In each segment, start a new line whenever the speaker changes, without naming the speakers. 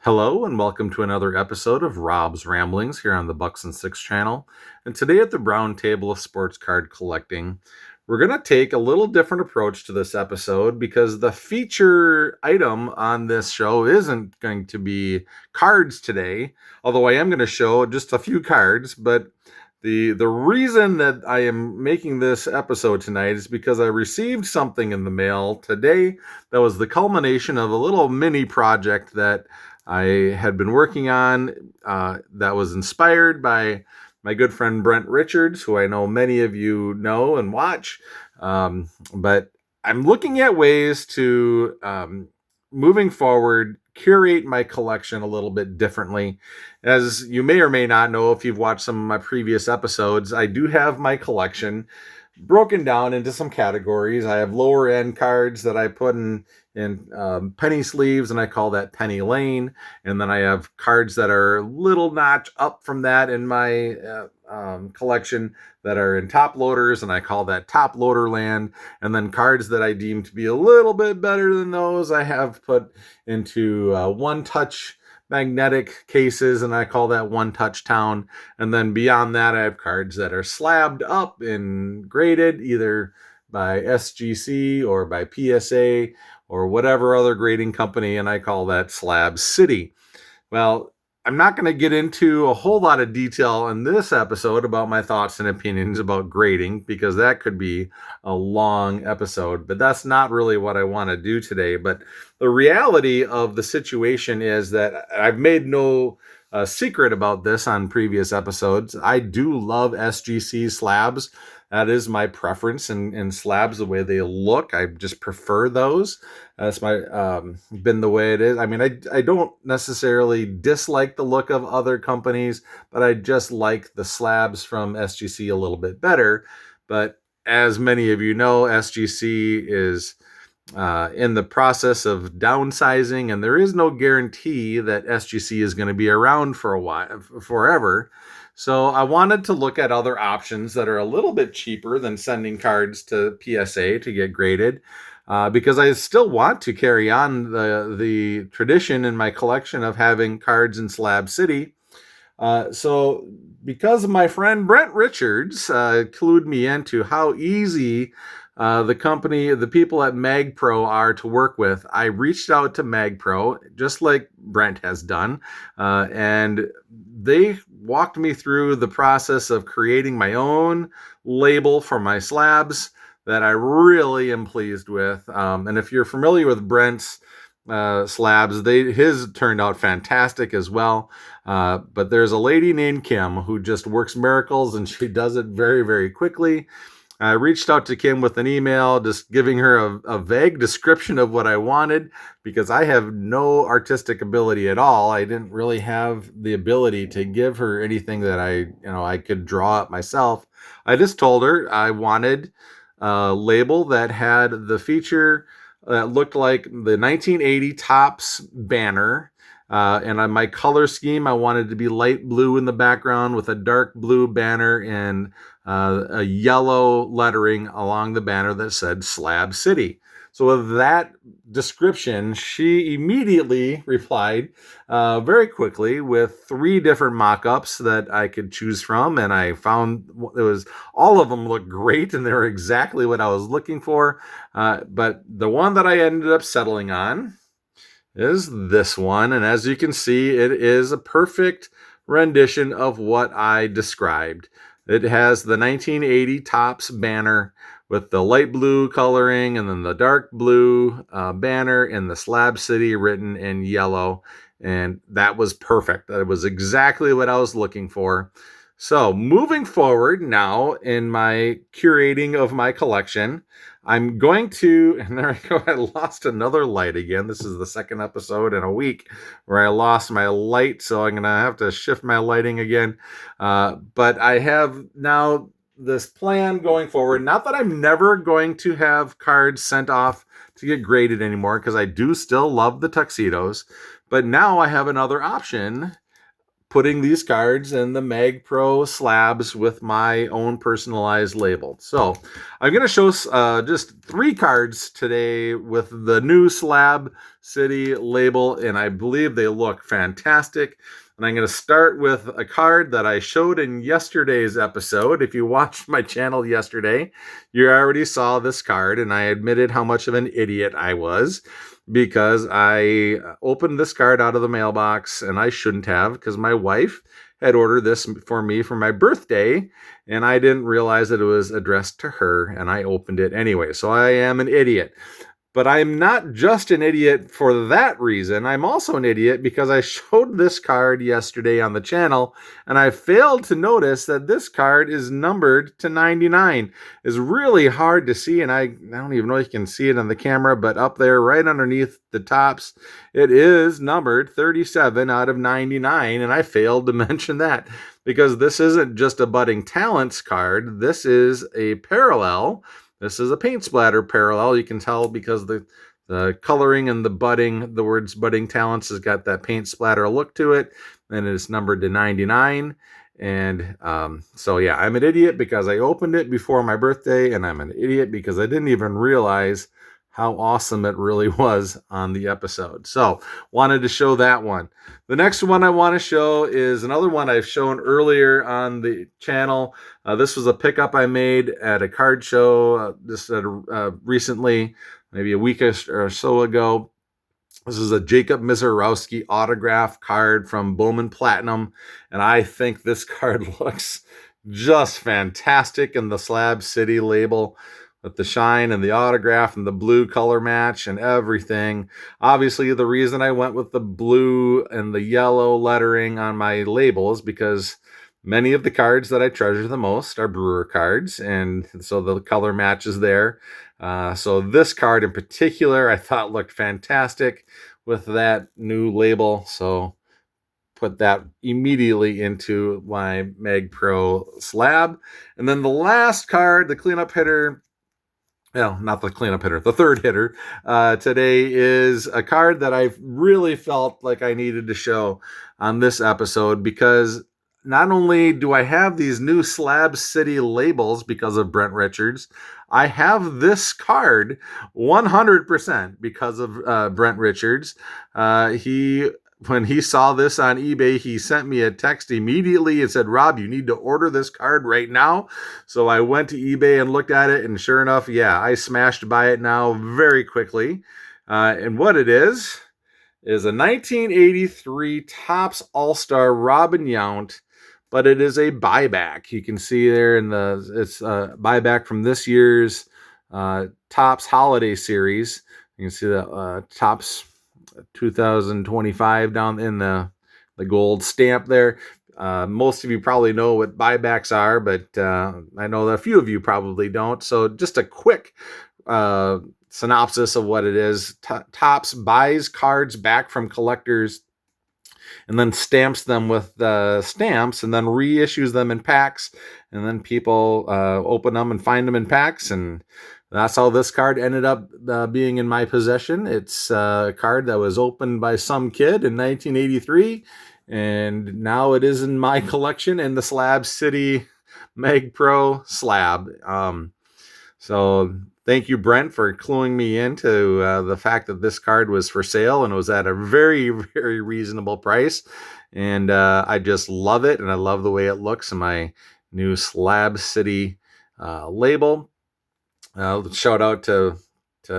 Hello and welcome to another episode of Rob's Ramblings here on the Bucks and Six channel. And today at the Brown Table of Sports Card Collecting, we're going to take a little different approach to this episode because the feature item on this show isn't going to be cards today, although I am going to show just a few cards. But the reason that I am making this episode tonight is because I received something in the mail today that was the culmination of a little mini project that I had been working on that was inspired by my good friend Brent Richards, who I know many of you know and watch. But I'm looking at ways to, moving forward, curate my collection a little bit differently. As you may or may not know, if you've watched some of my previous episodes, I do have my collection broken down into some categories. I have lower end cards that I put in penny sleeves, and I call that Penny Lane. And then I have cards that are a little notch up from that in my collection that are in top loaders, and I call that Top Loader Land. And then cards that I deem to be a little bit better than those, I have put into one touch magnetic cases, and I call that One Touch Town. And then beyond that, I have cards that are slabbed up and graded either by SGC or by PSA or whatever other grading company, and I call that Slab City. Well, I'm not going to get into a whole lot of detail in this episode about my thoughts and opinions about grading, because that could be a long episode, but that's not really what I want to do today. But the reality of the situation is that I've made no secret about this on previous episodes. I do love SGC slabs. That is my preference in slabs, the way they look. I just prefer those. That's been the way it is. I mean, I don't necessarily dislike the look of other companies, but I just like the slabs from SGC a little bit better. But as many of you know, SGC is in the process of downsizing, and there is no guarantee that SGC is going to be around for a while, forever. So I wanted to look at other options that are a little bit cheaper than sending cards to PSA to get graded, because I still want to carry on the tradition in my collection of having cards in Slab City. So because my friend Brent Richards clued me into how easy the people at MagPro are to work with, I reached out to MagPro, just like Brent has done, and they walked me through the process of creating my own label for my slabs that I really am pleased with. And if you're familiar with Brent's slabs, his turned out fantastic as well. But there's a lady named Kim who just works miracles, and she does it very, very quickly. I reached out to Kim with an email, just giving her a vague description of what I wanted, because I have no artistic ability at all. I didn't really have the ability to give her anything that I could draw up myself. I just told her I wanted a label that had the feature that looked like the 1980 Topps banner. And on my color scheme, I wanted to be light blue in the background with a dark blue banner and a yellow lettering along the banner that said Slab City. So with that description, she immediately replied very quickly with 3 different mock-ups that I could choose from, and I found all of them looked great, and they were exactly what I was looking for. But the one that I ended up settling on is this one, and as you can see, it is a perfect rendition of what I described. It has the 1980 Topps banner with the light blue coloring, and then the dark blue banner in the Slab City written in yellow, and that was perfect. That was exactly what I was looking for. So moving forward now in my curating of my collection, I'm going to, and there I go, I lost another light again. This is the second episode in a week where I lost my light, so I'm going to have to shift my lighting again. But I have now this plan going forward. Not that I'm never going to have cards sent off to get graded anymore, because I do still love the tuxedos, but now I have another option putting these cards in the MagPro slabs with my own personalized label. So I'm going to show just 3 cards today with the new Slab City label, and I believe they look fantastic. And I'm going to start with a card that I showed in yesterday's episode. If you watched my channel yesterday, you already saw this card, and I admitted how much of an idiot I was, because I opened this card out of the mailbox, and I shouldn't have, because my wife had ordered this for me for my birthday, and I didn't realize that it was addressed to her, and I opened it anyway. So I am an idiot. But I'm not just an idiot for that reason. I'm also an idiot because I showed this card yesterday on the channel, and I failed to notice that this card is numbered to 99. It's really hard to see, and I don't even know if you can see it on the camera, but up there right underneath the tops, it is numbered 37 out of 99, and I failed to mention that because this isn't just a budding talents card. This is a parallel. This is a paint splatter parallel. You can tell because the coloring and the words budding talents has got that paint splatter look to it, and it's numbered to 99. And so yeah, I'm an idiot because I opened it before my birthday, and I'm an idiot because I didn't even realize how awesome it really was on the episode. So wanted to show that one. The next one I want to show is another one I've shown earlier on the channel. This was a pickup I made at a card show just recently, maybe a week or so ago. This is a Jacob Mizorowski autograph card from Bowman Platinum, and I think this card looks just fantastic in the Slab City label, with the shine and the autograph and the blue color match and everything. Obviously, the reason I went with the blue and the yellow lettering on my label is because many of the cards that I treasure the most are Brewer cards, and so the color match is there. So this card in particular, I thought looked fantastic with that new label. So put that immediately into my MagPro slab. And then the last card, the cleanup hitter, well, not the cleanup hitter, the third hitter today is a card that I really felt like I needed to show on this episode, because not only do I have these new Slab City labels because of Brent Richards, I have this card 100% because of Brent Richards. When he saw this on eBay, he sent me a text immediately and said, "Rob, you need to order this card right now." So I went to eBay and looked at it, and sure enough, yeah, I smashed by it now very quickly. And what it is a 1983 Topps All-Star Robin Yount, but it is a buyback. You can see there it's a buyback from this year's Topps Holiday Series. You can see the Topps 2025 down in the gold stamp there. Most of you probably know what buybacks are, but I know that a few of you probably don't. So just a quick synopsis of what it is. Topps buys cards back from collectors and then stamps them with stamps and then reissues them in packs, and then people open them and find them in packs, and that's how this card ended up being in my possession. It's a card that was opened by some kid in 1983, and now it is in my collection in the Slab City MagPro slab. So thank you, Brent, for cluing me into the fact that this card was for sale and was at a very, very reasonable price. And I just love it, and I love the way it looks in my new Slab City label. Shout out to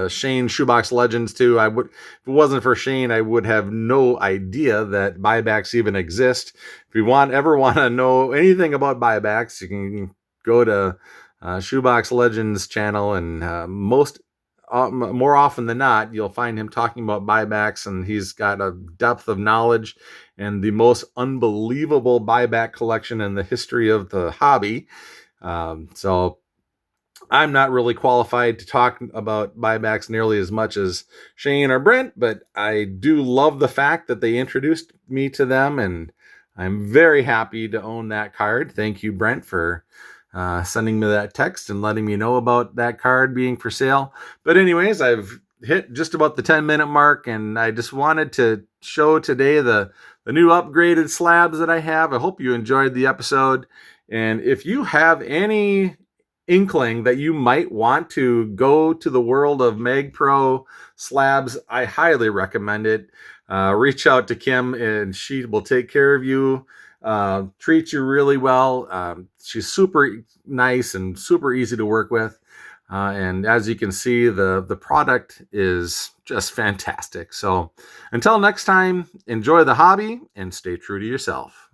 Shane Shoebox Legends too. If it wasn't for Shane, I would have no idea that buybacks even exist. If you ever want to know anything about buybacks, you can go to Shoebox Legends channel, and more often than not, you'll find him talking about buybacks, and he's got a depth of knowledge and the most unbelievable buyback collection in the history of the hobby. So I'm not really qualified to talk about buybacks nearly as much as Shane or Brent, but I do love the fact that they introduced me to them, and I'm very happy to own that card. Thank you, Brent, for sending me that text and letting me know about that card being for sale. But anyways, I've hit just about the 10-minute mark, and I just wanted to show today the the new upgraded slabs that I have. I hope you enjoyed the episode. And if you have any inkling that you might want to go to the world of MagPro slabs, I highly recommend it. Reach out to Kim and she will take care of you, treat you really well. She's super nice and super easy to work with. And as you can see, the product is just fantastic. So until next time, enjoy the hobby and stay true to yourself.